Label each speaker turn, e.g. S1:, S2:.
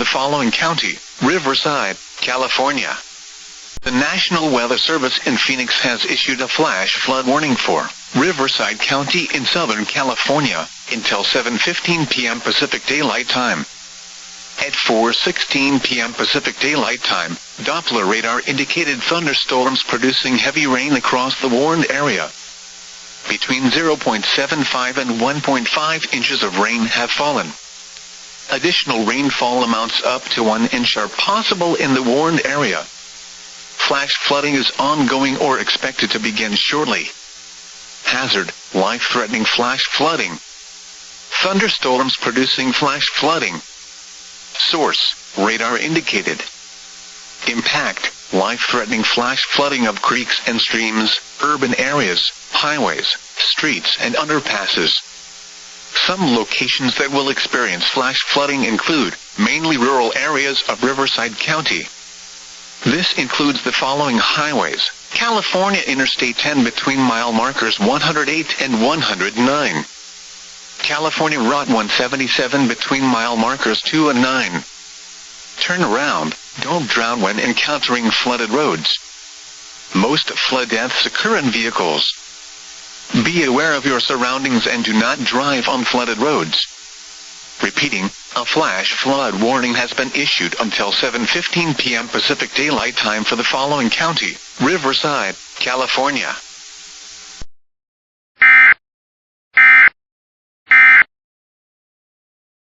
S1: following county: Riverside, California. The National Weather Service in Phoenix has issued a flash flood warning for Riverside County in Southern California until 7:15 p.m. Pacific Daylight Time. At 4:16 p.m. Pacific Daylight Time, Doppler radar indicated thunderstorms producing heavy rain across the warned area. Between 0.75 and 1.5 inches of rain have fallen. Additional rainfall amounts up to 1 inch are possible in the warned area. Flash flooding is ongoing or expected to begin shortly. Hazard: life-threatening flash flooding. Thunderstorms producing flash flooding. Source: radar indicated. Impact: life-threatening flash flooding of creeks and streams, urban areas, highways, streets and underpasses. Some locations that will experience flash flooding include mainly rural areas of Riverside County. This includes the following highways: California Interstate 10 between mile markers 108 and 109. California Route 177 between mile markers 2 and 9. Turn around, don't drown when encountering flooded roads. Most flood deaths occur in vehicles. Be aware of your surroundings and do not drive on flooded roads. Repeating, a flash flood warning has been issued until 7:15 p.m. Pacific Daylight Time for the following county: Riverside, California.